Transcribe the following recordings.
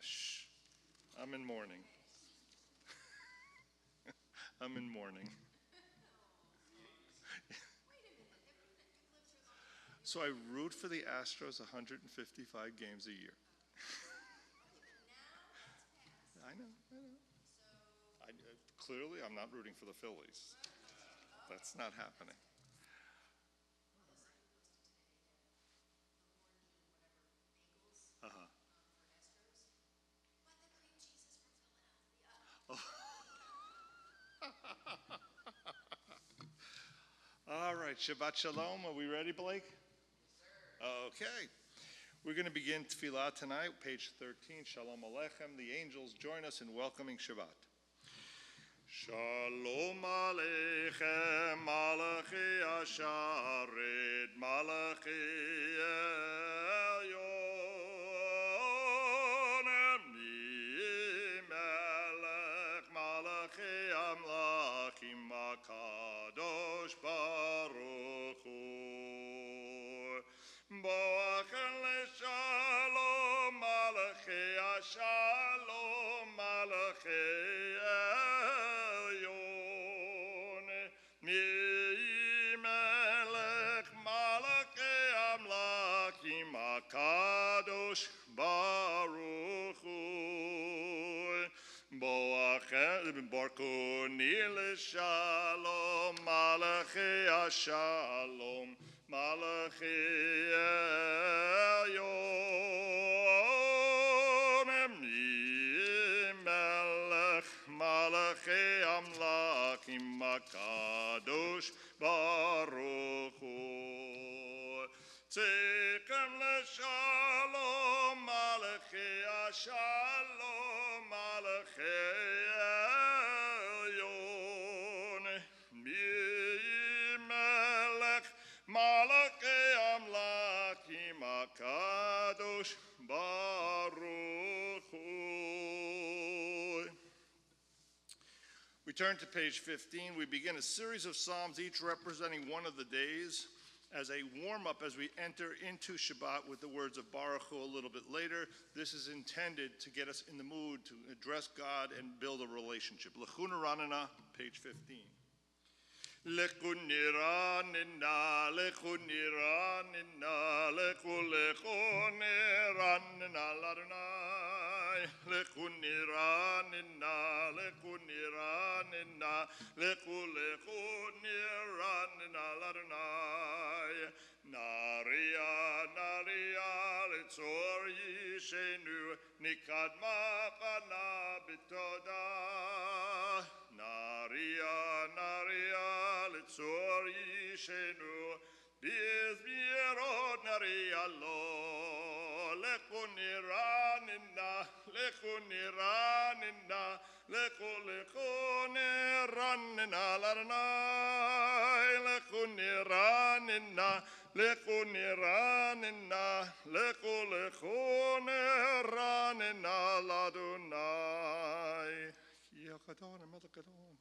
Shh. I'm in mourning. I'm in mourning. So I root for the Astros 155 games a year. I know. Clearly, I'm not rooting for the Phillies. That's not happening. Uh-huh. All right, Shabbat Shalom. Are we ready, Blake? Okay. We're going to begin Tefillah tonight, page 13, Shalom Aleichem. The angels join us in welcoming Shabbat. Shalom Aleichem, Malachi Asharet, Malachi Elyon, Emni Melech, Malachi Amlachim, Kadosh Baruch Hu. Boachem leShalom, Malachi Ashalom, Malachi Elyon, Melech Malachi Amlachim, Kadosh Baruch Hu. Boachem Barkuni leShalom, Malachi Ashalom, Malachi Elyon, Emni Melech, Malachi Amlachim, Kadosh Baruch Hu. Tzichem leShalom, Malachi Ashalom, Malachi Elyon, Malachi Amlachim, Kadosh Baruch Hu. We turn to page 15. We begin a series of psalms, each representing one of the days, as a warm-up as we enter into Shabbat with the words of Baruch Hu a little bit later. This is intended to get us in the mood to address God and build a relationship. Lechuna Ranana, page 15. Lekuniranina, lekuniranina, lekuniranina, ladonai. Lekuniranina, lekuniranina, lekuniranina, ladonai. Naria, naria, letzor yishenu, nikadma chana bitoda. Naria, naria, letzor yishenu, bizbirot naria lo. Lekuniranina, lekuniranina, lekuniranina, ladonai. Lekuniranina, lekuniranina, lekuniranina, ladonai. Yachadon, Melchadon.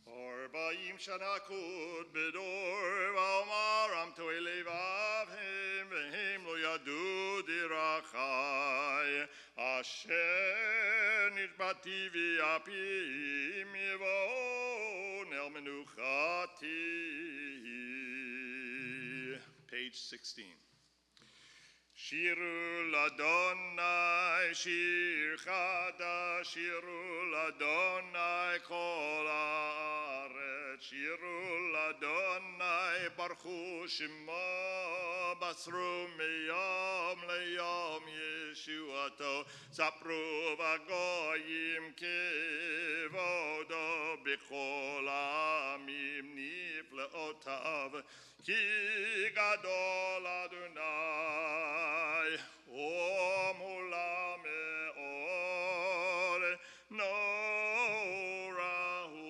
Arbaim Shanakud Bedor Valmaram Toelevavim Vehim Lo Yadu Dirachai Asher Nishbati Viapim Yevon El Menuchati. Page 16. Shiru Ladonai, Shir Chadash, Shiru Ladonai, Kol Haaretz, Shiru Ladonai, Baruchu Shemo, Basru Meyom Leyom Yeshuato, Sapru Vagoyim Kevodo, Bechol Amim Nifleotav, Ki Gadol Adonai. Omula me'or norahu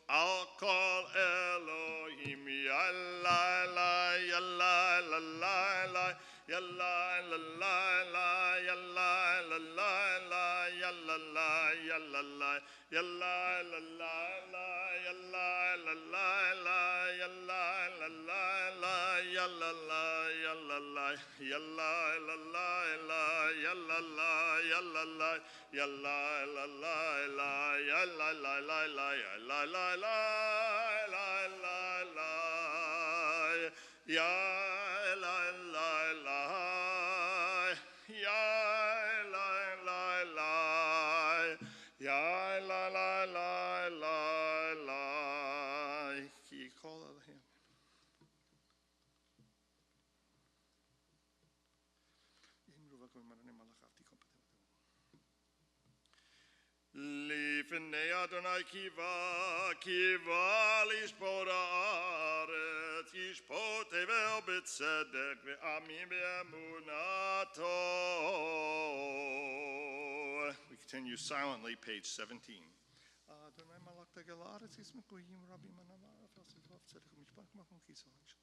I'll call Elohim Yalai Yalai Lalai Yalai Lalai Yalai Lalai Yalai Yalai Yalai Lalai לפני אדוני קיווה לשפוט הארץ, ישפוט הבל בצדק ועמים באמונתו. We continue silently, page 17. אדוני מלך תגל הארץ, ישמחו ים רבים על הארץ, ועשו צדק ומשפט כמכם כיסו האיש.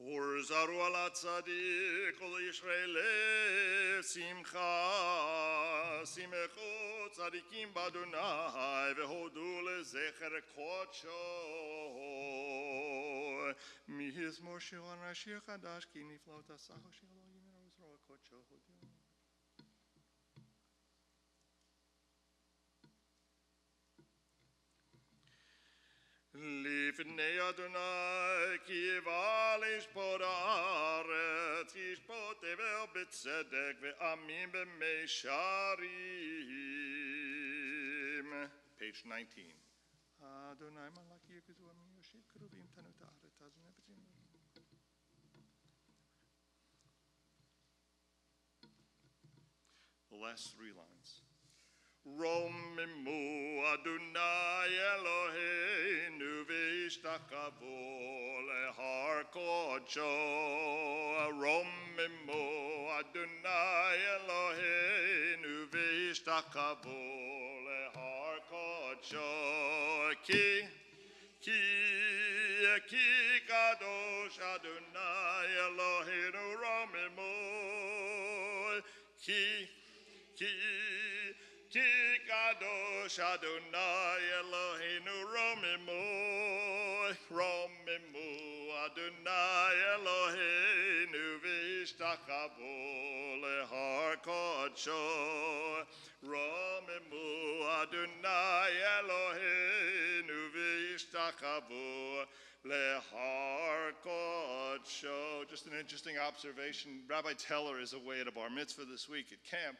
ורזרו על הצדיק ולישראל שמחה, שמחו צדיקים באדוני והודו לזכר קודשו. מזמור שיר שיר חדש כי נפלאות עשה השיר לא ימין וזרוע קודשו הודיעו. לפני אדוני קיווה לשפוט הארץ, ישפוט הבל בצדק ועמים במישרים. Page 19. אדוני מלך יגזו עמים יושיב קרובים תנו את הארץ, אז נבצעים. The last three lines. רוממו אדוני אלוהינו והשתחוו להר קודשו. רוממו אדוני אלוהינו והשתחוו להר קודשו. כי קדוש אדוני אלוהינו רוממו. כי קדוש אדוני אלוהינו רוממו אדוני אלוהינו והשתחוו להר קודשו. רוממו אדוני אלוהינו והשתחוו להר קודשו. Just an interesting observation. Rabbi Teller is away at a bar mitzvah this week at camp.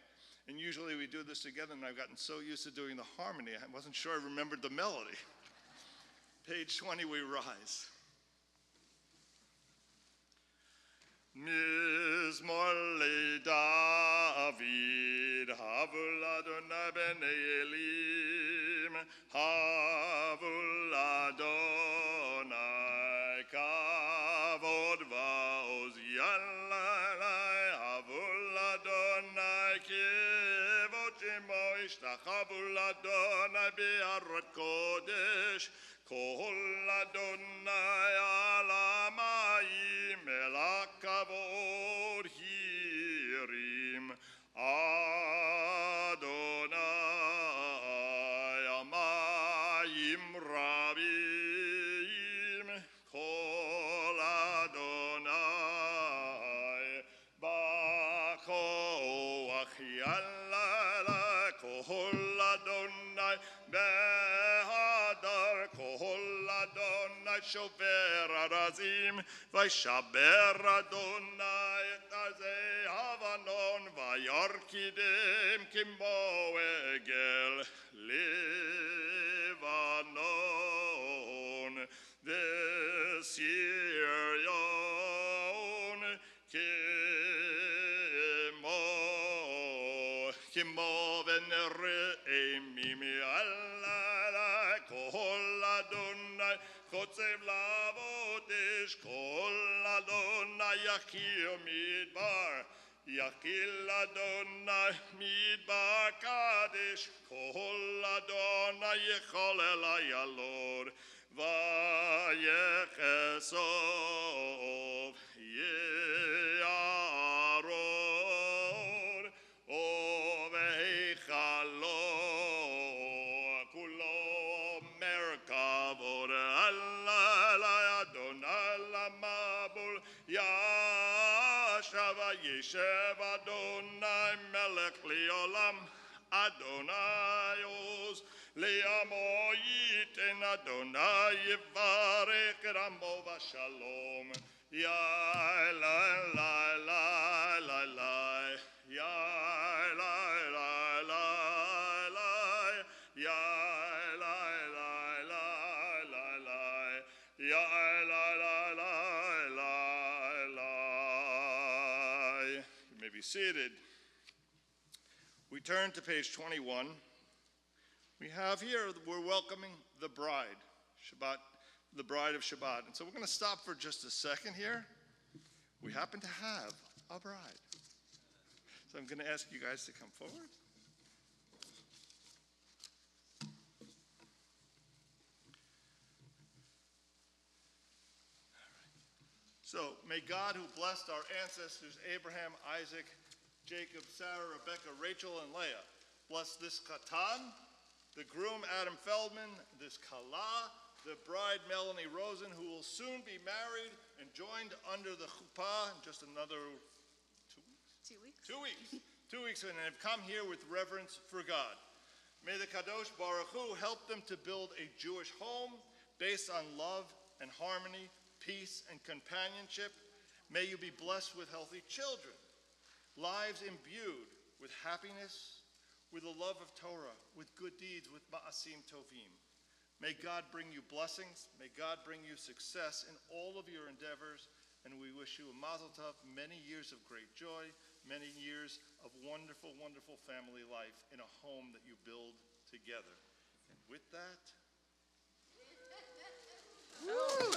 And usually we do this together, and I've gotten so used to doing the harmony, I wasn't sure I remembered the melody. Page 20, we rise. Mizmor leDavid, havul Adonai b'nei Elim, havul Adonai kavod va'oz yalai, havul Adonai kivod shemo ishtachavu l'Adonai be'arat kodesh, kol Adonai al hamayim el hakavod hirim, Adonai hamayim rabim, kol Adonai b'koach yalala, kol Adonai behadar, kol Adonai shover arazim, v'yishaber Adonai et arzei Havanon, v'yarkidem kimo egel Levanon, v'siryon kimo v'nere'im yalala, kol Adonai chotzev lavodesh, kol Adonai yachil midbar, yachil Adonai midbar kadesh, kol Adonai yecholel hayalor, vayechesov vayeshev Adonai melech leolam. Adonai oz le'amo yiten Adonai yivarech et amo v'shalom. Yai lai lai lai lai lai. Yai lai lai lai lai. Yai lai lai lai lai lai. Yai lai lai lai lai lai. You may be seated. We turn to page 21. We have here, we're welcoming the bride, Shabbat, the bride of Shabbat. And so we're going to stop for just a second here. We happen to have a bride. So I'm going to ask you guys to come forward. So may God, who blessed our ancestors, Abraham, Isaac, Jacob, Sarah, Rebecca, Rachel, and Leah, bless this Katan, the groom Adam Feldman, this Kala, the bride Melanie Rosen, who will soon be married and joined under the chuppah in just another 2 weeks? 2 weeks. 2 weeks. 2 weeks, and have come here with reverence for God. May the Kadosh Baruch Hu help them to build a Jewish home based on love and harmony, peace and companionship. May you be blessed with healthy children, lives imbued with happiness, with the love of Torah, with good deeds, with ma'asim tovim. May God bring you blessings. May God bring you success in all of your endeavors. And we wish you a mazel tov, many years of great joy, many years of wonderful, wonderful family life in a home that you build together. And with that, Woo!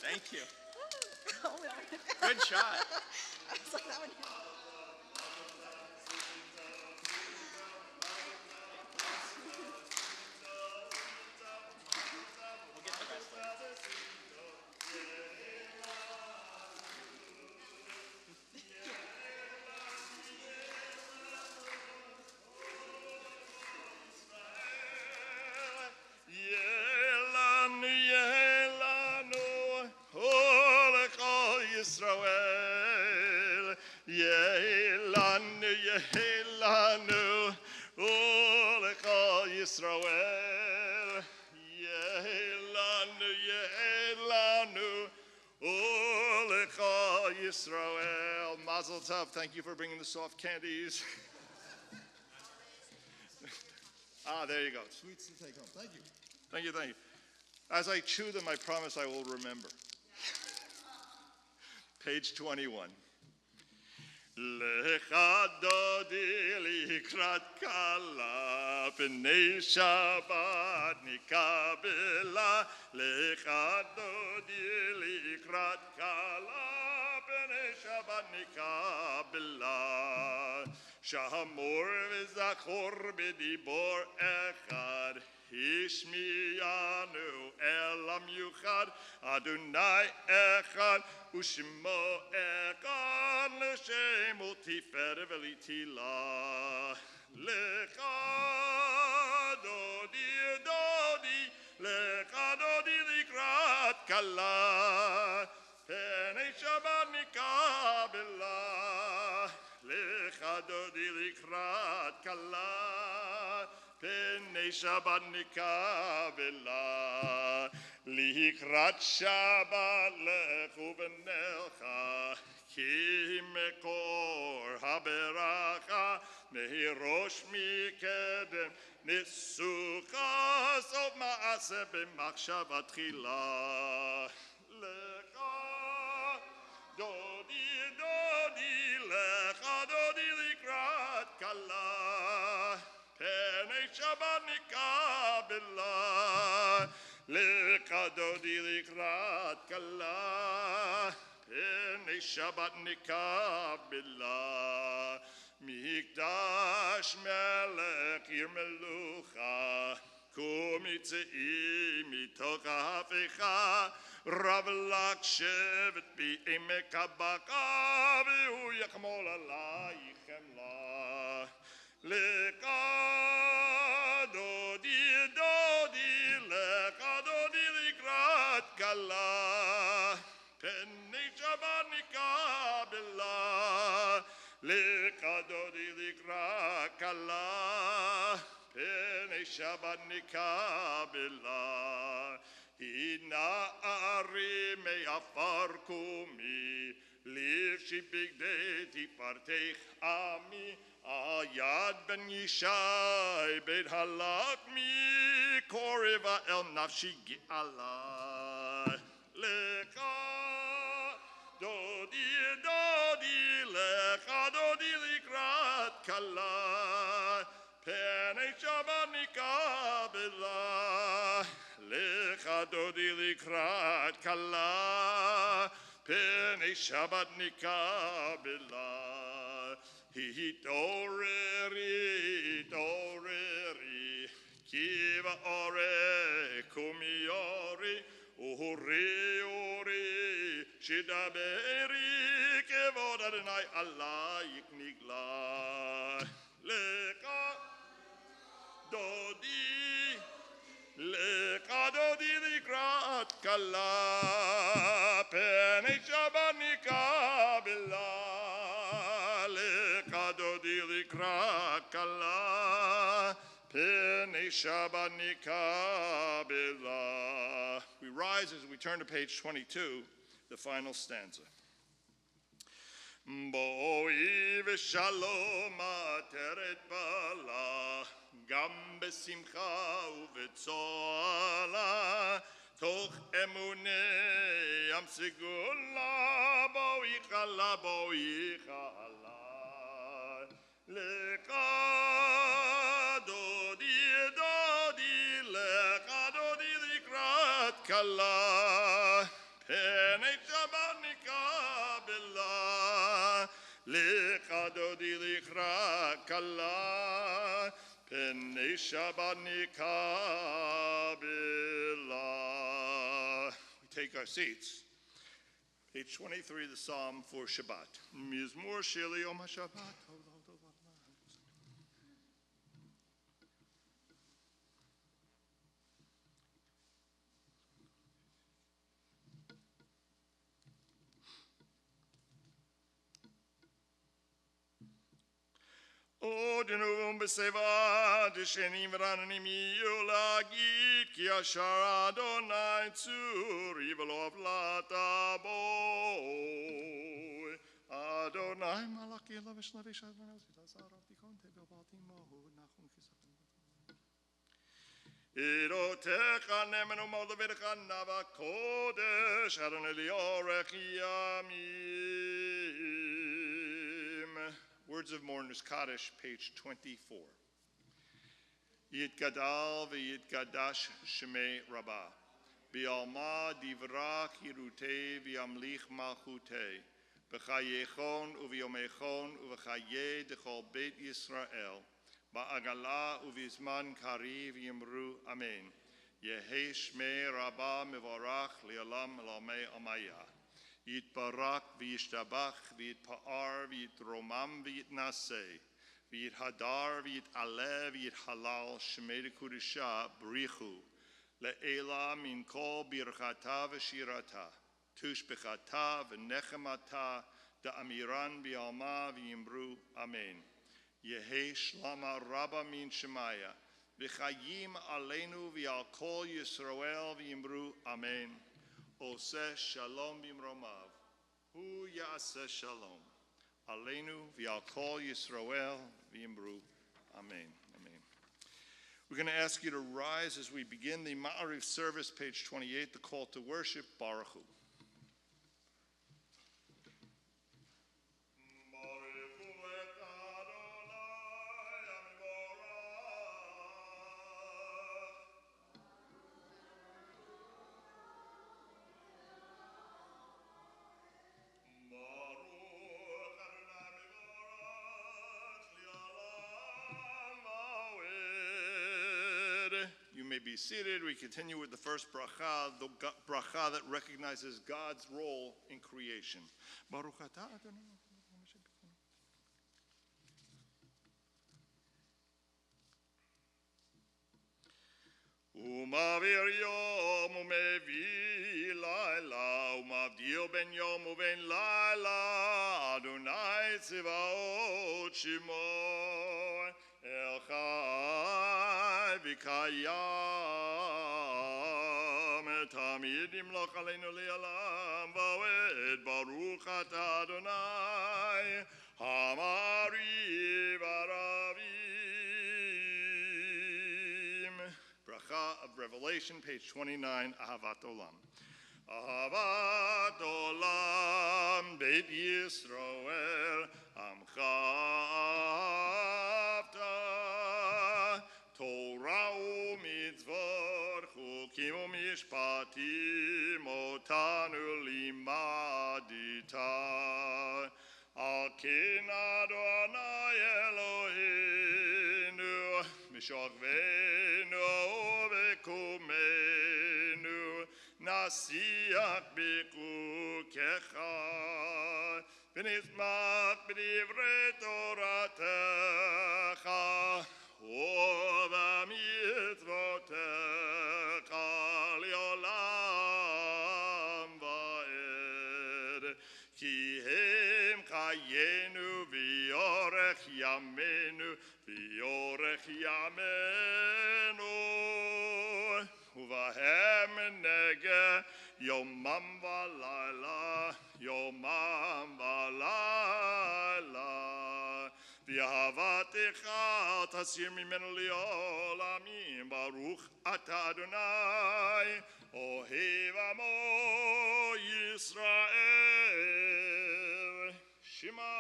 Thank you. Oh, no. Good shot. I was like, that one. We'll get the rest later. Yelanu, Yelanu, Olech Yisrael. Yelanu, Yelanu, Olech Yisrael. Yelanu, Yelanu, Olech Yisrael. Mazel tov. Thank you for bringing the soft candies. There you go. Sweets to take home. Thank you. Thank you, thank you. As I chew them, I promise I will remember. Page 21. Lecha dodi likrat kala b'nei Shabbat nikabela. Lecha dodi likrat kala b'nei Shabbat nikabela. Shamor v'zachor b'dibor echad. Ishmiyanu elam yuchad. Adonai echad. Ushmo echad. L'shem u'tifer v'litila. Lecha dodi dodi. Lecha dodi likrat kala. Penei Shabbat nikabela. Lecha dodi likrat kala. Penei Shabbat nikabela. Likrat Shabbat lechu b'nelcha. Ki mekor haberacha. Mehirosh mikedem. Nisucha sof ma'aseh b'machshava tchila. Lecha dodi dodi. Lecha dodi likrat kala. Penei Shabbat nikabela. Lecha dodi likrat kala. Penei Shabbat nikabela. Mikdash melech ir melucha. Kum yitzei mitoch ha'afecha. Rav lak shevet bi'emek habaka. V'hu yachmol alayichem la. Lecha dodi dodi. Lecha dodi likrat kala. Penei Shabbat nikabela. Hina'ari me'afar kumi. Livshi bigdeti partech ami. Ayad ben Yishai bet halak mi. Koreva el nafshi gi'ala. Lecha dodi lecha dodi likrat kala. Penei Shabbat nikabela. Lecha dodi likrat kala. Penei Shabbat nikabela. Hitoreri, kiva ore, kumi ori, ori, shidaberi, kevod Adonai Allah yiknigla. Leka dodi likrat kala, penei Shabbat nikabela. Krakala Penei Shabbat nikabela. We rise as we turn to page 22, the final stanza. Boi v'shalom ateret bala, gam besimcha uvetzola, toch emunei am segula, boi chala. Lecha dodi likrat kala. Penei Shabbat nikabela. Lecha dodi likrat kala. Penei Shabbat nikabela. We take our seats. Page 23, the Psalm for Shabbat. Mizmor Sheli Yom HaShabbat. Odinum beseva deshenim v'rananim yolagit ki ashar Adonai tzuri v'lo avlatabo. Adonai malaki lavish lavish adonai zitazarav tikon tebel baltimo nachum kisapim. Irotecha nemenu modavircha nava kodesh Adonai liorech yamim. Words of Mourners Kaddish, page 24. Yitgadal v'yitgadash shemei Rabbah. Bi'alma divrach yirutei v'yamlich malchutei. B'chayechon u'v'yomechon u'v'chayeh dechol beit Yisrael. Ba'agala u'v'izman kari v'yimru amen. Yehei shmei Rabbah mivorach li'olam l'amei amayah. Yitbarak v'yishtabach v'yitpa'ar v'yitromam v'yitnaseh v'yithadar v'yitaleh v'yithalal shemei dekudusha brichu le'ela min kol birchata v'shirata tushbechata v'nechemata da'amiran b'alma v'yimru amen. Yehei shlama rabba min shemaya v'chayim aleinu v'al kol Yisrael v'yimru amen. Oseh shalom bimromav, hu yaseh shalom. Aleinu v'al kol Yisrael v'yimru. Amen. Amen. We're going to ask you to rise as we begin the Ma'ariv service, page 28, the call to worship, Baruch Hu. You may be seated. We continue with the first bracha, the bracha that recognizes God's role in creation. Baruch atah Adonai. Umavir yom umevi laila, umavdil ben yom uben laila, Adonai tzivaot shimo, El Chai v'kayam tamid yimloch aleinu le'olam va'ed baruch atah Adonai hamari v'aravim. Bracha of Revelation, page 29, Ahavat Olam. Ahavat Olam Beit Yisrael Amcha Avta Torah u'mitzvot chukim u'mishpatim otanu limadita Al ken Adonai Eloheinu mishachvenu v'kumenu nasiach b'chukecha v'nizmach b'divrei Toratecha u'b'mitzvotecha le'olam va'ed ki hem chayenu v'yorech yamenu v'yorech yamenu Uvahem nege yomam v'layla, yomam v'layla. V'yahavatecha tasir mimenu li'olamim, baruch atah Adonai, ohev amo Yisrael. Shema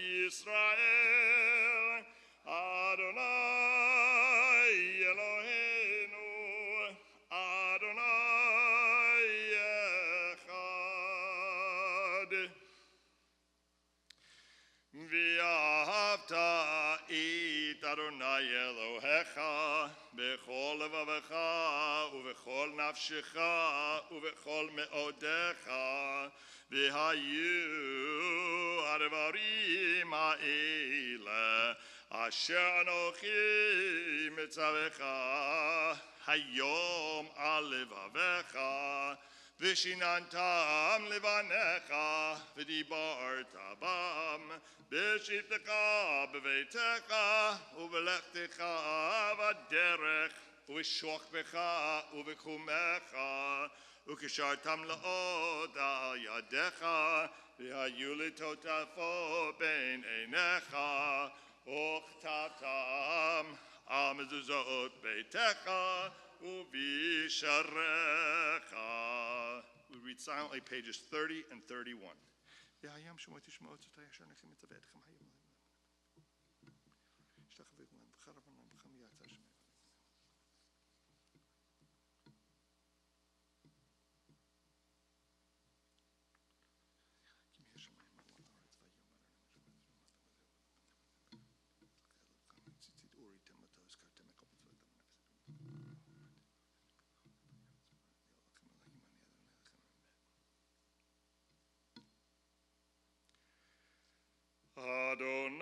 Yisrael, Adonai Eloheinu, Adonai Echad. V'ahavta et Adonai Elohecha b'chol levavecha u'v'chol nafshecha u'v'chol me'odecha v'hayu advarim ha'ele asher anochi mitzavecha hayom al levavecha v'shinantam levanecha v'dibarta bam b'shivtecha b'veitecha u'v'lechtecha v'derech u'v'shochbecha u'v'kumecha u'kishartam la'od al yadecha v'hayu litotafo ben einecha u'chtatam al mezuzot beitecha u'visharecha. We read silently pages 30 and 31. V'hayam shemot yishmot tzotay asher nechim mitzavetchem hayom shtachavim lam b'charavan lam b'cham yatzah shemay.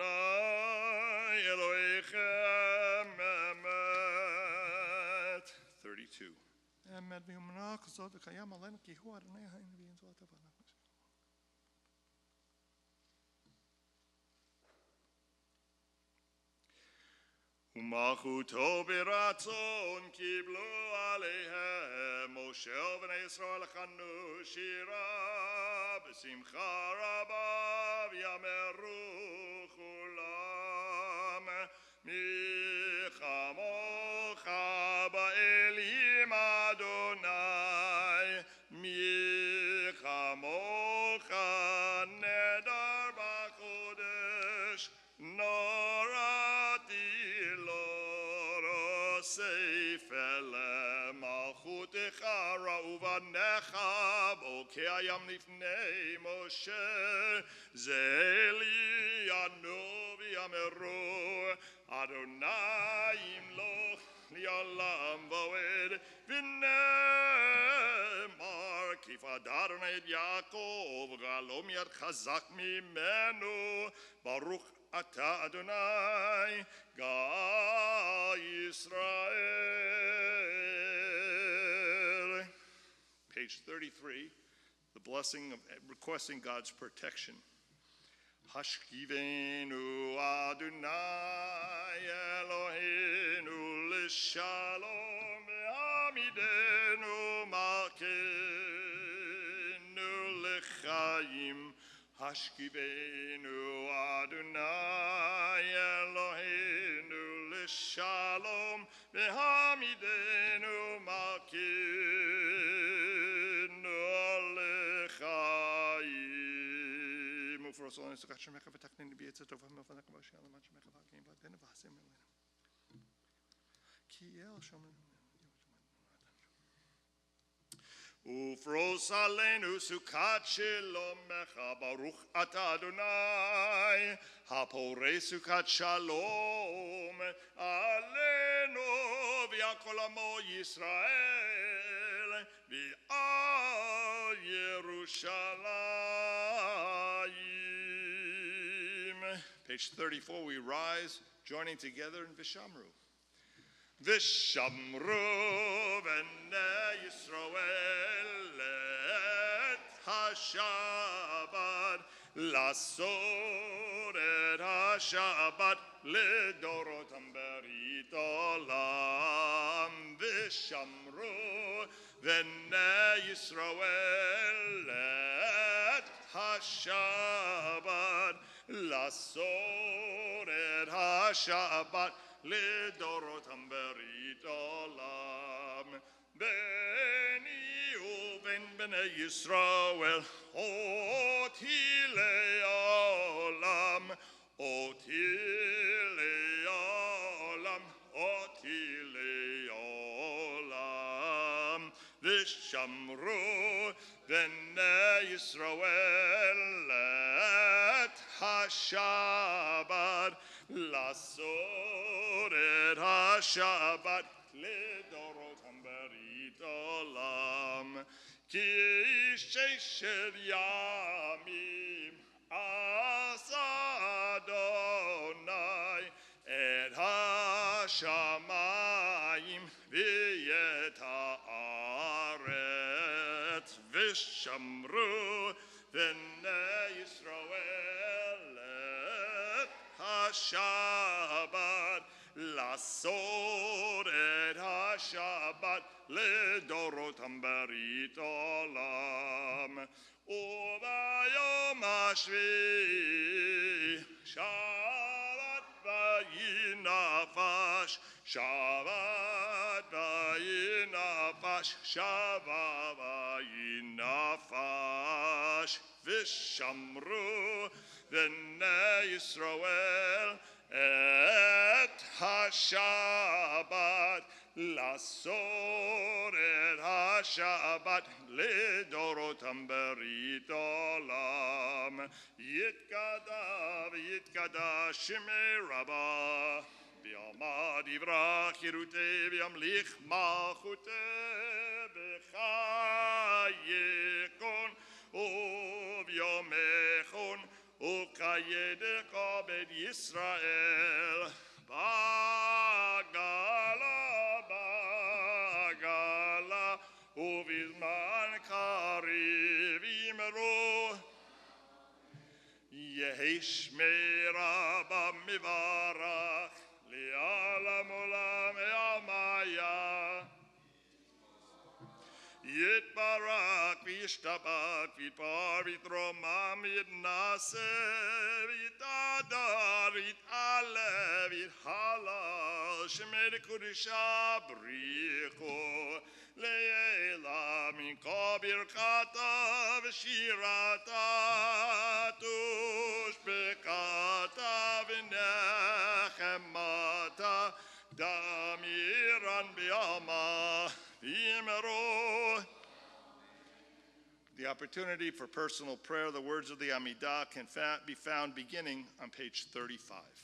Adonai Elohechem Emet. 32. Emet v'yumna chesed v'chayam aleinu ki hu Adonai ha'enu v'yinzot avanav. U'malchuto b'ratzon kiblu aleihem Moshe v'nei Yisrael echanu shira b'simcha rabba v'yameru chulam michamocha ba'elim Adonai michamocha nedar b'chodesh norati Seifele malchutecha ra'uvanecha bokei hayam lifnei Moshe zeli anu v'yameru Adonai imloch li'olam va'ed v'nemar kifad Adonai et Yaakov v'galom yad chazak mimenu baruch atah Adonai Gal Yisrael. Page 33, the blessing of requesting God's protection. Hashkivenu Adonai Eloheinu לשלום ועמידנו מלכנו לחיים. השכיבנו אדוני אלוהינו לשלום והעמידנו מלכנו לחיים. ופרוס לנו סוכת שמך ותקנני בי עצת טובה מלפניך ואשר למען שמך והגאים ועדנו ועשינו אלינו. כי אל שמנו. ופרוס עלינו סוכת שלומך, ברוך אתה אדוני, הפורש סוכת שלום עלינו ועל כל עמו ישראל ועל ירושלים. Page 34, we rise, joining together in Vishamru. Vishamru v'nei Yisrael et ha-Shabbat lasod et ha-Shabbat לדורותם ברית עולם. Vishamru v'nei Yisrael et ha-Shabbat lasod et ha-Shabbat לדורותם ברית עולם. בני ובן בני ישראל אותי לעולם, אותי לעולם, אותי לעולם. ושמרו בני ישראל את השבת לעשות את השבת לדורותם ברית עולם. כי ששת ימים עשה אדוני את השמיים ואת הארץ, ושמרו בני ישראל את השבת לעשות את השבת לדורותם ברית עולם. וביום השביעי שבת וינפש, שבת וינפש, שבת וינפש. ושמרו בני ישראל את השבת לעשות את השבת לדורותם ברית עולם. יתגדע ויתקדש שמי רבה, ויעמד יברך חירותי וימליך מלכותי בחייקון וביומכון וכידך בית ישראל בעגלה בעגלה ובזמן קריב יאמרו יהי שמי רבה מברך לעולם עולם ימיה. יתברך וישתבח ויתפאר ויתרומם ויתנשא ויתהדר ויתעלה ויתהלל שמי קודשה בריחו לעילה מכל ברכתה ושירתה תושבחתה ונחמתה דמירן בימה יאמרו. The opportunity for personal prayer, the words of the Amidah can be found beginning on page 35.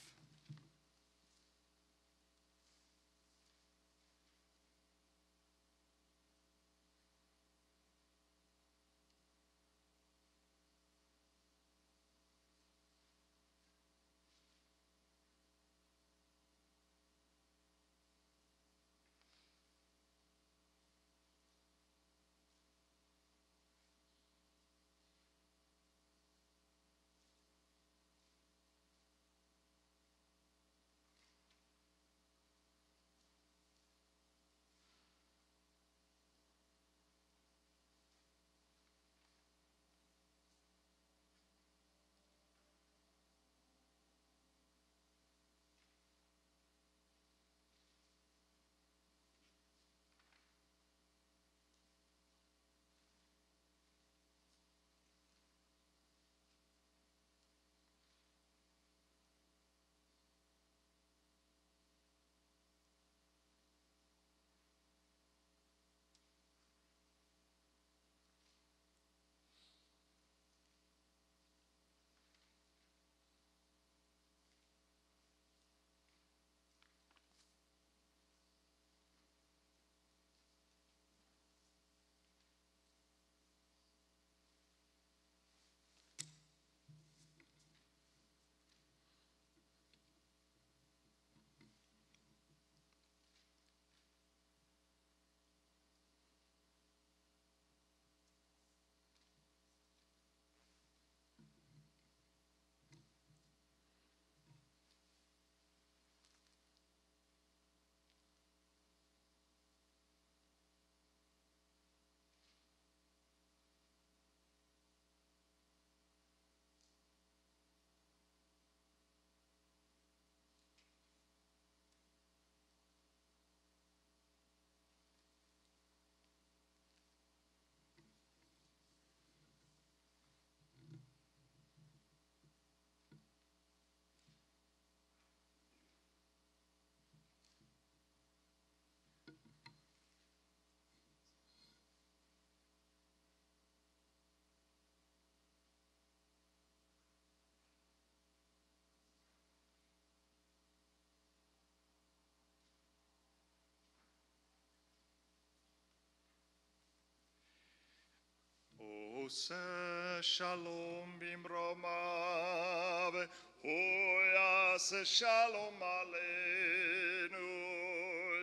עושה שלום במרומיו, הוא יעשה שלום עלינו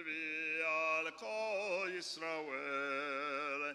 ועל כל ישראל,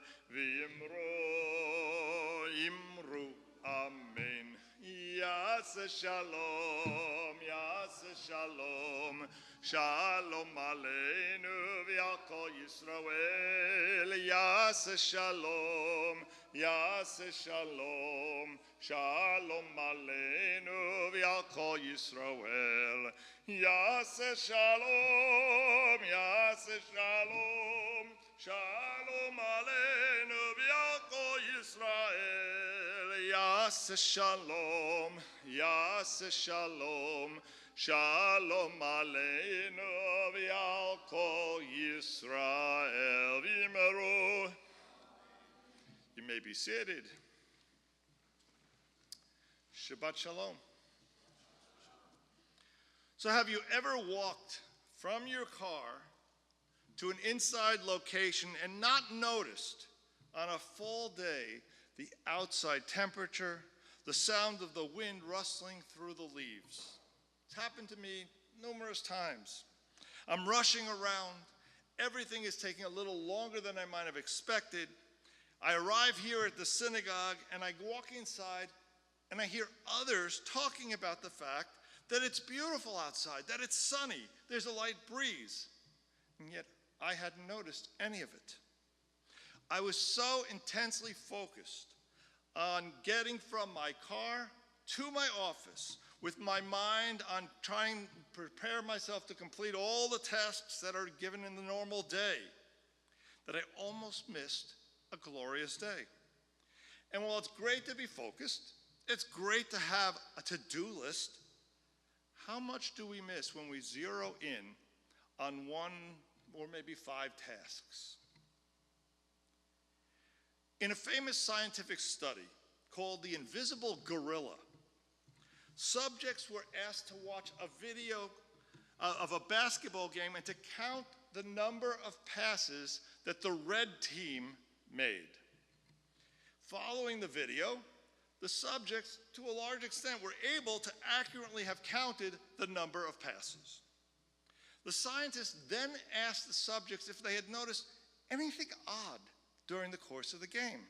אמרו אמן. יעשה שלום, יעשה שלום, שלום עלינו ועל כל ישראל, יעשה שלום, יעשה שלום, שלום עלינו ועל כל ישראל, יעשה שלום, יעשה שלום, שלום עלינו ועל כל ישראל, יעשה שלום, יעשה שלום, שלום עלינו ועל כל ישראל, ואמרו. You may be seated. Shabbat Shalom. So have you ever walked from your car to an inside location and not noticed on a fall day the outside temperature, the sound of the wind rustling through the leaves? It's happened to me numerous times. I'm rushing around. Everything is taking a little longer than I might have expected. I arrive here at the synagogue and I walk inside and I hear others talking about the fact that it's beautiful outside, that it's sunny, there's a light breeze. And yet I hadn't noticed any of it. I was so intensely focused on getting from my car to my office with my mind on trying to prepare myself to complete all the tasks that are given in the normal day that I almost missed a glorious day. And while it's great to be focused, it's great to have a to-do list, how much do we miss when we zero in on one or maybe 5 tasks? In a famous scientific study called The Invisible Gorilla, subjects were asked to watch a video of a basketball game and to count the number of passes that the red team made. Following the video, the subjects, to a large extent, were able to accurately have counted the number of passes. The scientists then asked the subjects if they had noticed anything odd during the course of the game.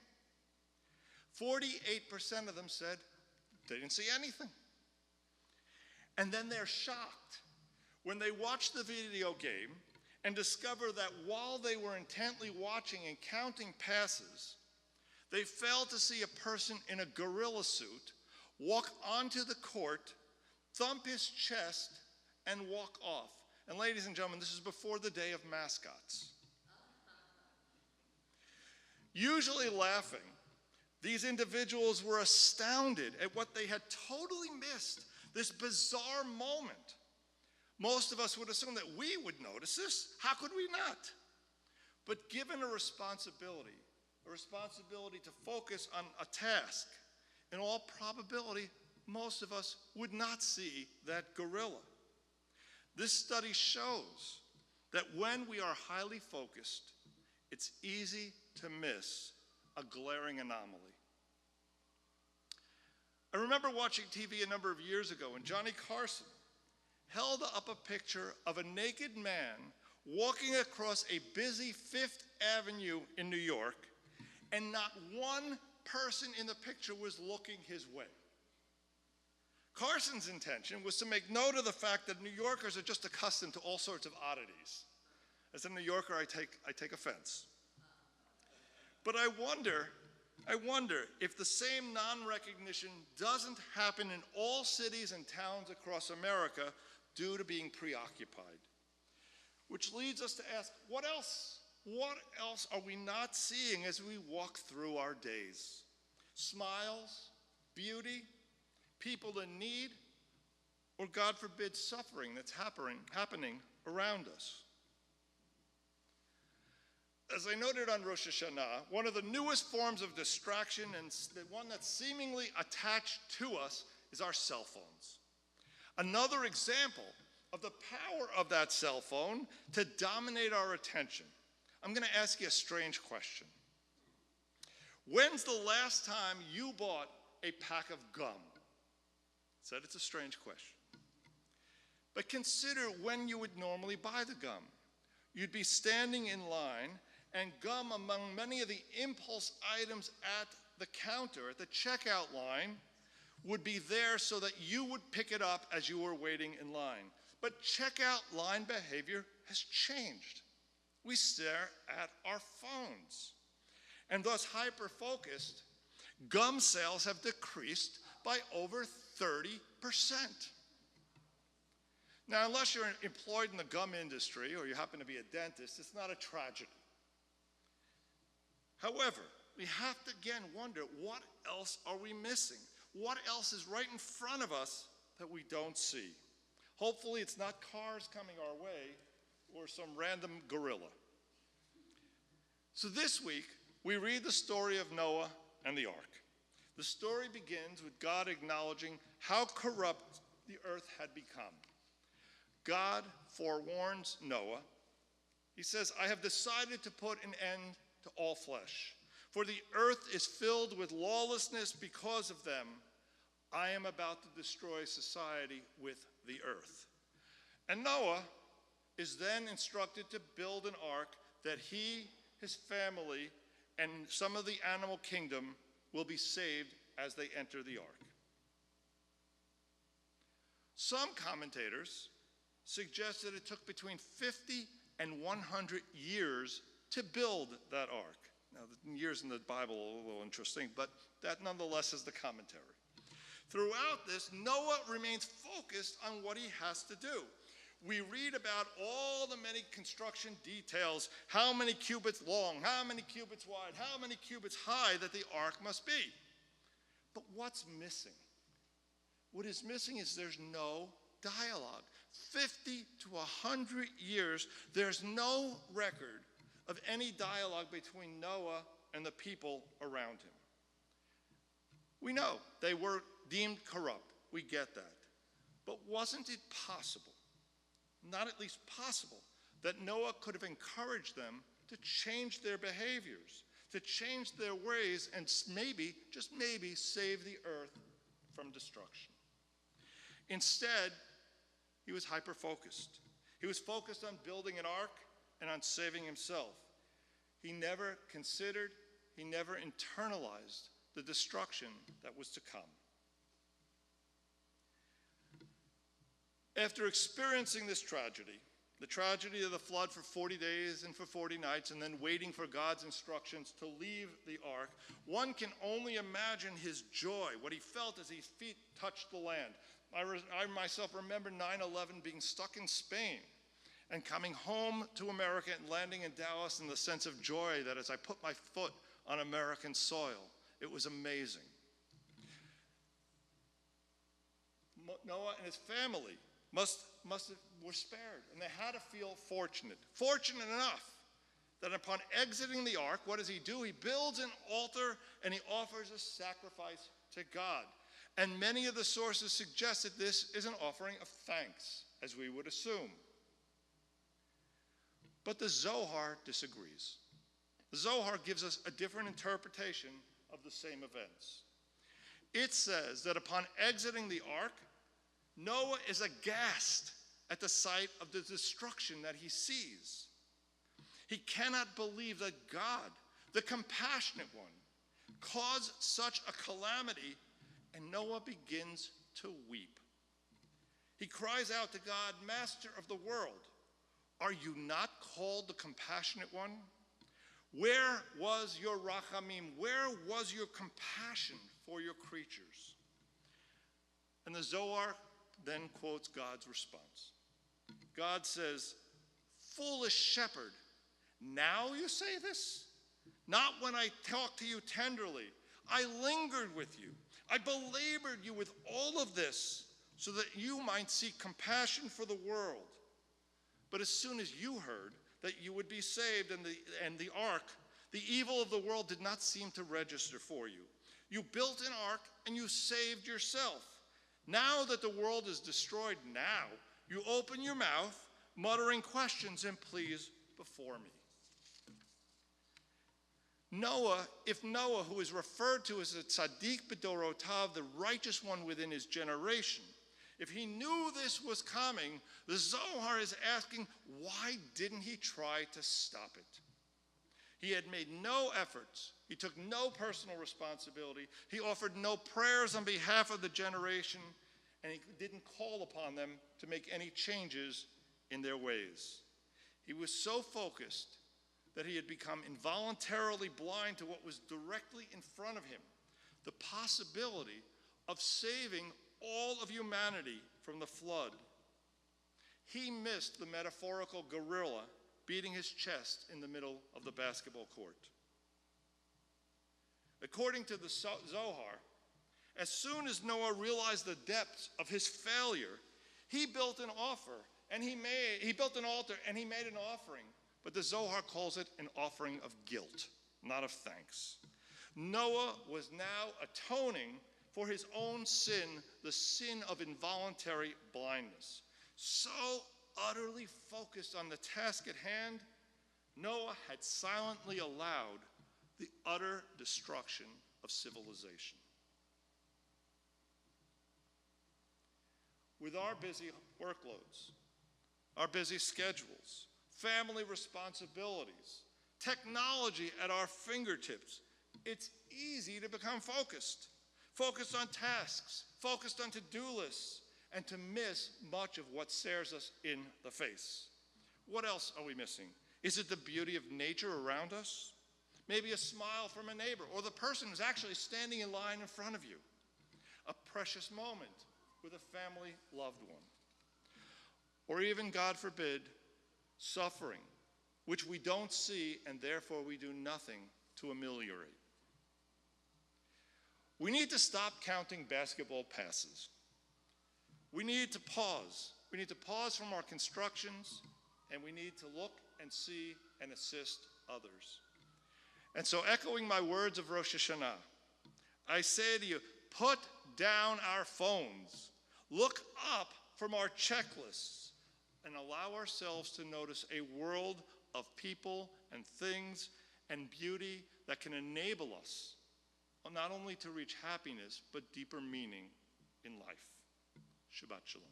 48% of them said they didn't see anything. And then they're shocked when they watch the video game and discover that while they were intently watching and counting passes, they failed to see a person in a gorilla suit walk onto the court, thump his chest, and walk off. And ladies and gentlemen, this is before the day of mascots. Usually laughing, these individuals were astounded at what they had totally missed, this bizarre moment. Most of us would assume that we would notice this. How could we not? But given a responsibility to focus on a task, in all probability, most of us would not see that gorilla. This study shows that when we are highly focused, it's easy to miss a glaring anomaly. I remember watching TV a number of years ago when Johnny Carson held up a picture of a naked man walking across a busy Fifth Avenue in New York, and not one person in the picture was looking his way. Carson's intention was to make note of the fact that New Yorkers are just accustomed to all sorts of oddities. As a New Yorker, I take offense. But I wonder if the same non-recognition doesn't happen in all cities and towns across America due to being preoccupied. Which leads us to ask, what else? What else are we not seeing as we walk through our days? Smiles, beauty, people in need, or God forbid, suffering that's happening around us. As I noted on Rosh Hashanah, one of the newest forms of distraction, and the one that's seemingly attached to us, is our cell phones. Another example of the power of that cell phone to dominate our attention. I'm going to ask you a strange question. When's the last time you bought a pack of gum? Said it's a strange question. But consider when you would normally buy the gum. You'd be standing in line, and gum among many of the impulse items at the counter, at the checkout line, would be there so that you would pick it up as you were waiting in line. But checkout line behavior has changed. We stare at our phones. And thus hyper-focused, gum sales have decreased by over 30%. Now, unless you're employed in the gum industry or you happen to be a dentist, it's not a tragedy. However, we have to again wonder, what else are we missing? What else is right in front of us that we don't see? Hopefully it's not cars coming our way or some random gorilla. So this week, we read the story of Noah and the ark. The story begins with God acknowledging how corrupt the earth had become. God forewarns Noah. He says, I have decided to put an end to all flesh, for the earth is filled with lawlessness because of them. I am about to destroy society with the earth. And Noah is then instructed to build an ark that he, his family, and some of the animal kingdom will be saved as they enter the ark. Some commentators suggest that it took between 50 and 100 years to build that ark. Now, the years in the Bible are a little interesting, but that nonetheless is the commentary. Throughout this, Noah remains focused on what he has to do. We read about all the many construction details, how many cubits long, how many cubits wide, how many cubits high that the ark must be. But what's missing? What is missing is there's no dialogue. 50 to 100 years, there's no record of any dialogue between Noah and the people around him. We know they were deemed corrupt. We get that. But wasn't it possible, not at least possible, that Noah could have encouraged them to change their behaviors, to change their ways, and maybe, just maybe, save the earth from destruction? Instead, he was hyper-focused. He was focused on building an ark and on saving himself. He never considered, he never internalized the destruction that was to come. After experiencing this tragedy, the tragedy of the flood for 40 days and for 40 nights, and then waiting for God's instructions to leave the ark, one can only imagine his joy, what he felt as his feet touched the land. I myself remember 9/11 being stuck in Spain and coming home to America and landing in Dallas, and the sense of joy that as I put my foot on American soil, it was amazing. Noah and his family were spared, and they had to feel fortunate enough that upon exiting the ark, what does he do? He builds an altar and he offers a sacrifice to God. And many of the sources suggest that this is an offering of thanks, as we would assume. But the Zohar disagrees. The Zohar gives us a different interpretation of the same events. It says that upon exiting the ark, Noah is aghast at the sight of the destruction that he sees. He cannot believe that God, the compassionate one, caused such a calamity, and Noah begins to weep. He cries out to God, Master of the world, are you not called the compassionate one? Where was your rachamim? Where was your compassion for your creatures? And the Zohar then quotes God's response. God says, foolish shepherd, now you say this? Not when I talked to you tenderly. I lingered with you. I belabored you with all of this so that you might seek compassion for the world. But as soon as you heard that you would be saved and the ark, the evil of the world did not seem to register for you. You built an ark and you saved yourself. Now that the world is destroyed, now you open your mouth, muttering questions and pleas before me. Noah, who is referred to as a tzaddik b'dorotav, the righteous one within his generation, if he knew this was coming, the Zohar is asking, why didn't he try to stop it? He had made no efforts. He took no personal responsibility. He offered no prayers on behalf of the generation, and he didn't call upon them to make any changes in their ways. He was so focused that he had become involuntarily blind to what was directly in front of him, the possibility of saving all of humanity from the flood. He missed the metaphorical gorilla beating his chest in the middle of the basketball court. According to the Zohar, as soon as Noah realized the depths of his failure, he built an altar and he made an offering, but the Zohar calls it an offering of guilt, not of thanks. Noah was now atoning for his own sin, the sin of involuntary blindness. So utterly focused on the task at hand, Noah had silently allowed the utter destruction of civilization. With our busy workloads, our busy schedules, family responsibilities, technology at our fingertips, it's easy to become focused on tasks, focused on to-do lists, and to miss much of what stares us in the face. What else are we missing? Is it the beauty of nature around us? Maybe a smile from a neighbor, or the person who's actually standing in line in front of you. A precious moment with a family loved one. Or even, God forbid, suffering, which we don't see and therefore we do nothing to ameliorate. We need to stop counting basketball passes. We need to pause. We need to pause from our constructions, and we need to look and see and assist others. And so, echoing my words of Rosh Hashanah, I say to you, put down our phones, look up from our checklists, and allow ourselves to notice a world of people and things and beauty that can enable us not only to reach happiness, but deeper meaning in life. Shabbat Shalom.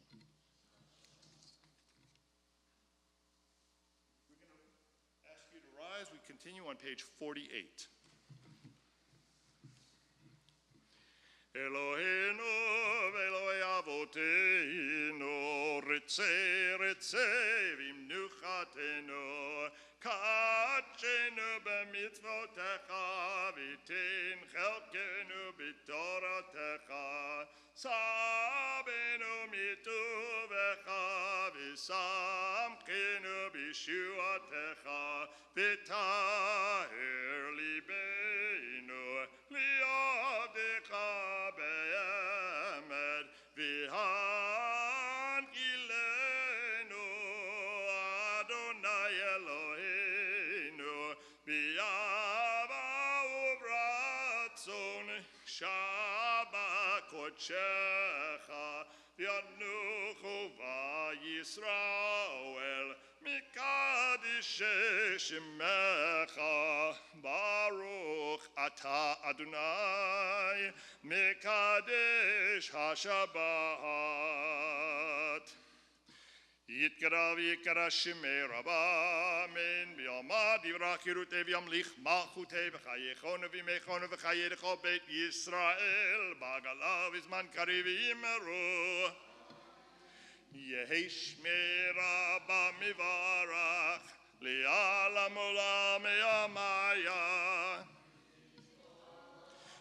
We're going to ask you to rise. We continue on page 48. Eloheinu v'Eloi avoteinu, ritzei ritzei v'imnuchatenu, kachenu b'mitzvotecha, v'tin chelkenu b'toratecha, sabenu mituvecha, v'samchenu b'shuatecha, v'taher libeinu li'avdecha be'emed, v'han ilenu Adonai Eloheinu, b'yava uvratzon Shabbat kodshecha, v'yanuchu v'Yisrael mikadishei shemecha, Baruch ata Adonai mikadesh hashabat. Yitkara v'yikara shemei rabba, amen. V'yamad yivrach yirutei v'yamlich malchutei v'chayechonu v'yimechonu v'chayei l'chol beit Yisrael, b'agalav izman kariv v'yimeru. Yehi shmei rabba mivarach, li'alam olam yamaya.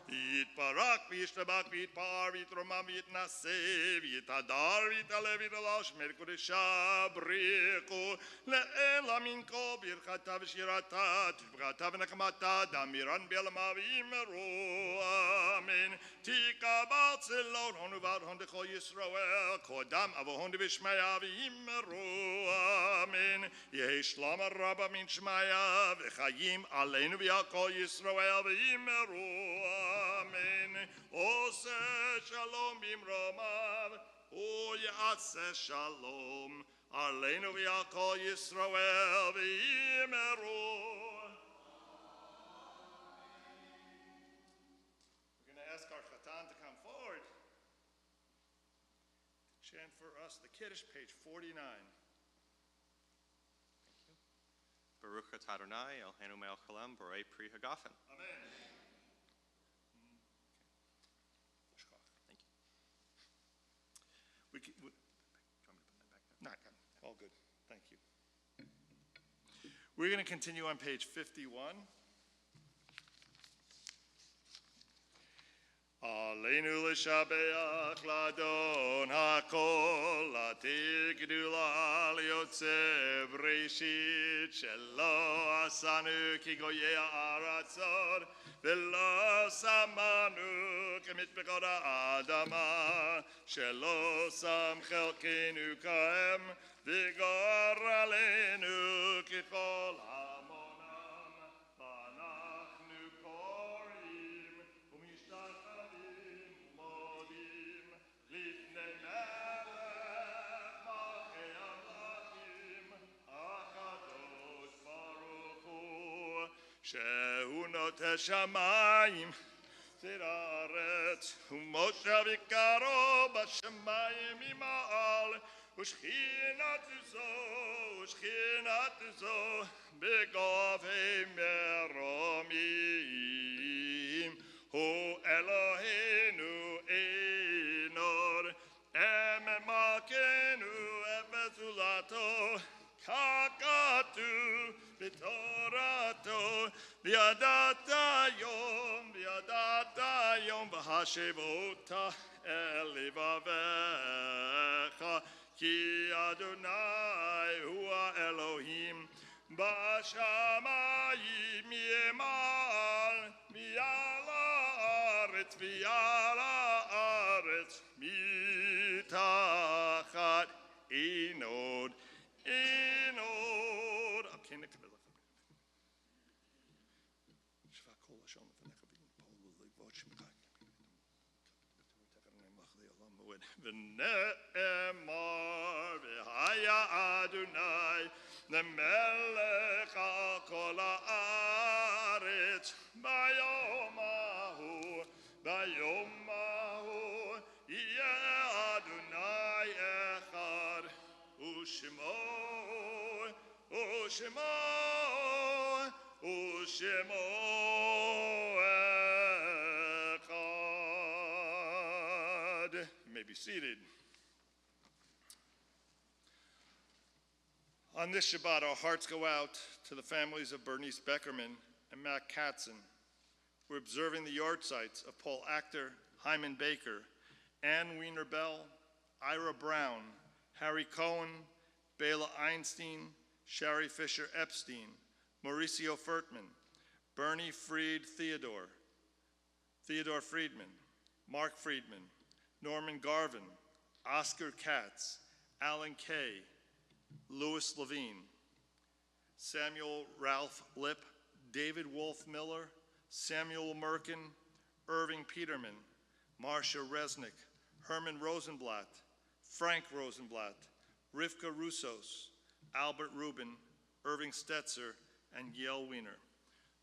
Yitparak v'yishtabach v'yitpar v'yitromam v'yitnaseh v'yitadar v'yitaleh v'yitalal shmer kodesha b'richu le'ela min kol birchata v'shirata tishbchata v'nechmata damiran b'yalama v'imeru amen. Tikabal tzilon honu v'ad hon dechol Yisrael kodam avohon v'shmaya v'imeru amen. Yehi shlam rabba min shmaya v'chayim aleinu v'yakol Yisrael v'imeru amen. Oseh shalom bimromav, o yaseh shalom aleinu v'yakol Yisrael v'imeru. Chant for us the Kiddush, page 49. Baruch atah Adonai, Eloheinu melech haolam, borei pri hagafen. Amen. Thank you. We, can, we, Do you want me to put that back there? not, all good. Thank you. We're going to continue on page 51. Aleinu l'shabeach ladon hakol latir gedula liotze breshit shelo asanu ki goyei ha'aratzot velo samanu kemit bekoda adama shelo sam chelkenu kaem vigor aleinu kichol hamonam vanachnu korim umishtachavim modim lifnei melech malchei amlachim akadosh baruch hu shehu noteh shamayim Tiraret, Moshe Vikaro, Bashamayim Imal, Ushchinatuzo, Begove Meromim, Hu Eloheinu Enor, Ememakenu Ebezulato, Kakatu, Bitorato, Viadata Yom, Bahashevota, Elivavecha, Ki Adonai, Hua Elohim, Bashamayim Yemal, Miala Aretz, Mitachat, Enod, V'ne'emar v'haya Adonai Nemelech al kol haaretz Bayom ahu Yeh Adonai echad U'shemo echad. You may be seated. On this Shabbat, our hearts go out to the families of Bernice Beckerman and Matt Katzen. We're observing the yard sites of Paul Actor, Hyman Baker, Ann Wiener Bell, Ira Brown, Harry Cohen, Bela Einstein, Shari Fisher Epstein, Mauricio Furtman, Bernie Fried Theodore Friedman, Mark Friedman, Norman Garvin, Oscar Katz, Alan Kay, Louis Levine, Samuel Ralph Lipp, David Wolf Miller, Samuel Merkin, Irving Peterman, Marcia Resnick, Herman Rosenblatt, Frank Rosenblatt, Rivka Russos, Albert Rubin, Irving Stetzer, and Yael Wiener.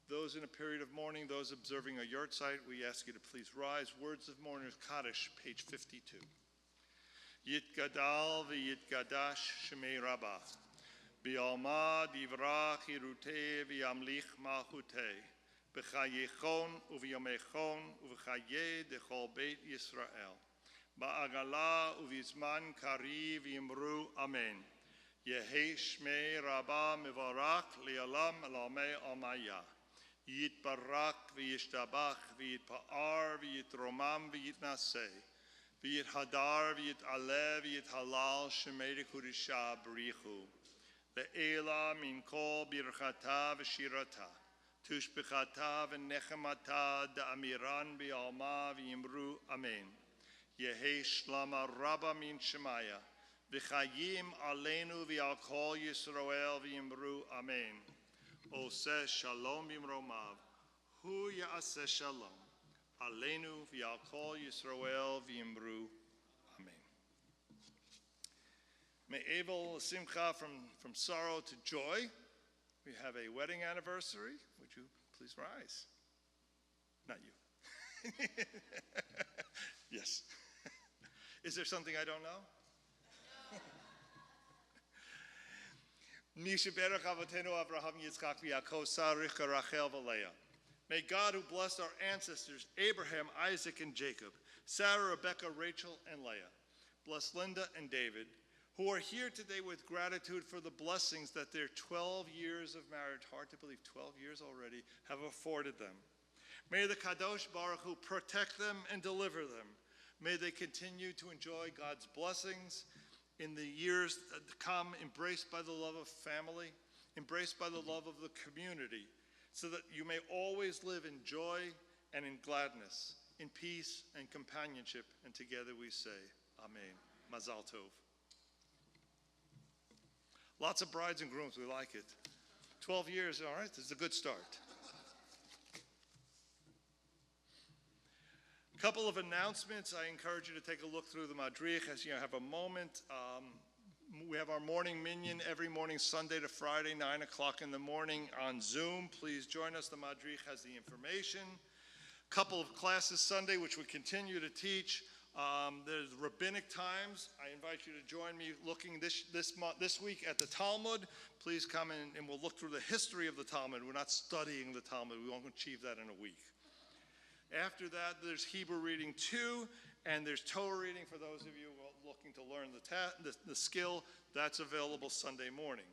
Those in a period of mourning, those observing a yard site, we ask you to please rise. Words of Mourners Kaddish, page 52. Yitgadal v'yitgadash shemei Rabbah, B'alma divrach hirutei v'yamlich malchutei, B'chayechon u'v'yomechon u'v'chayei dechol beit Yisrael, Ba'agala u'v'yizman kari v'yimru Amen. Yehi shmei Rabbah mevarach li'alam elamei almaya. Yitbarak v'yishtabach v'yitpa'ar v'yitromam v'yitnaseh. V'yithadar v'yit'aleh v'yithalal shemei dekudisha b'richu. Le'ela min kol birchata v'shirata. Tushbechata v'nechemata da'amiran b'alma v'yimru Amen. Yehi shlama rabba min shemaya. V'chayim aleinu v'al kol Yisrael v'yimru Amen. Oseh shalom b'mromav. Hu ya'aseh shalom. Aleinu v'al kol Yisrael v'yimru Amen. Me'evel simcha, from sorrow to joy. We have a wedding anniversary. Would you please rise? Not you. Yes. Is there something I don't know? Mishaberach Avatenu Avraham Yitzchak v'Yaakov Sarah Rivka Rachel v'Leah. May God, who blessed our ancestors, Abraham, Isaac, and Jacob, Sarah, Rebekah, Rachel, and Leah, bless Linda and David, who are here today with gratitude for the blessings that their 12 years of marriage, hard to believe, 12 years already, have afforded them. May the Kadosh Baruch Hu protect them and deliver them. May they continue to enjoy God's blessings in the years to come, embraced by the love of family, embraced by the love of the community, so that you may always live in joy and in gladness, in peace and companionship. And together we say, Amen. Mazal Tov. Lots of brides and grooms, we like it. 12 years, all right, this is a good start. A couple of announcements. I encourage you to take a look through the Madrich as you have a moment. We have our morning minyan every morning, Sunday to Friday, 9 o'clock in the morning on Zoom. Please join us. The Madrich has the information. A couple of classes Sunday, which we continue to teach. There's rabbinic times. I invite you to join me looking this week at the Talmud. Please come in and we'll look through the history of the Talmud. We're not studying the Talmud. We won't achieve that in a week. After that, there's Hebrew reading 2, and there's Torah reading for those of you looking to learn the skill. That's available Sunday morning.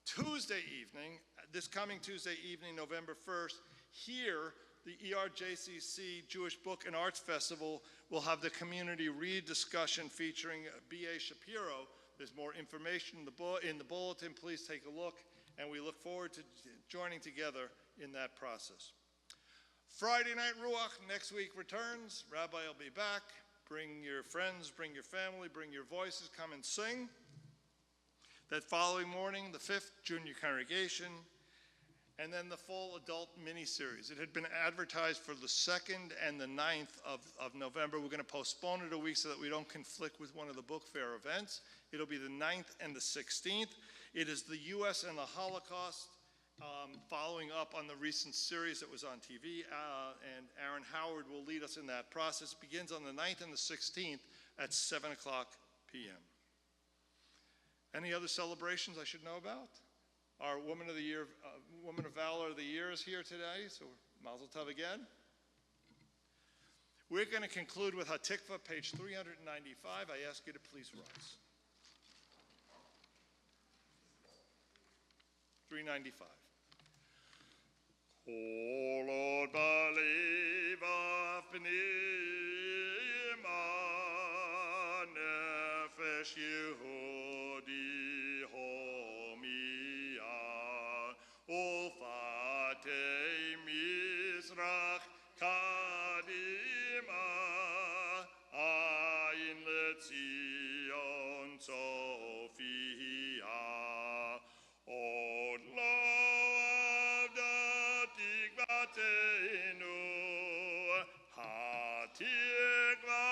Tuesday evening, this coming Tuesday evening, November 1st, here, the ERJCC Jewish Book and Arts Festival will have the community read discussion featuring B.A. Shapiro. There's more information in the bulletin. Please take a look, and we look forward to joining together in that process. Friday Night Ruach next week returns. Rabbi will be back. Bring your friends, bring your family, bring your voices, come and sing. That following morning, the 5th, junior congregation, and then the full adult mini-series. It had been advertised for the 2nd and the 9th of November. We're going to postpone it a week so that we don't conflict with one of the book fair events. It'll be the 9th and the 16th. It is the U.S. and the Holocaust, following up on the recent series that was on TV, and Aaron Howard will lead us in that process. It begins on the 9th and the 16th at 7 o'clock p.m. Any other celebrations I should know about? Our Woman of the Year, Woman of Valor of the Year is here today, so Mazel Tov again. We're going to conclude with Hatikva, page 395. I ask you to please rise. 395. Kol od balevav pnima nefesh Yehudi homia ufatei Mizrach kadima ayin letzion Sophia od lo avdatik batenu hatikva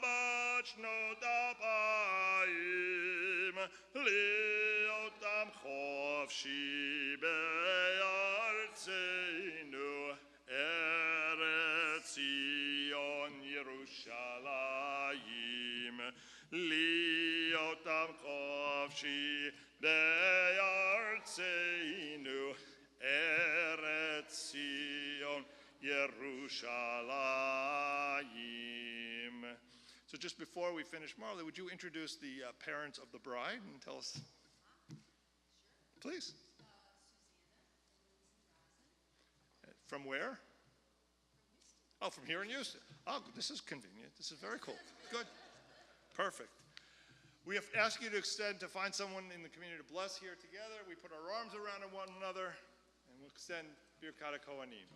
bat shnot apayim liotam chofshi be'artzenu Eretz Zion Yerushalayim liotam chofshi be'artzenu Eretz Zion Yerushalayim. So just before we finish, Marley, would you introduce the parents of the bride and tell us? Please. From where? Oh, from here in Houston. Oh, this is convenient. This is very cool. Good. Perfect. We have asked you to find someone in the community to bless here together. We put our arms around one another, and we'll extend Birkat HaKohanim.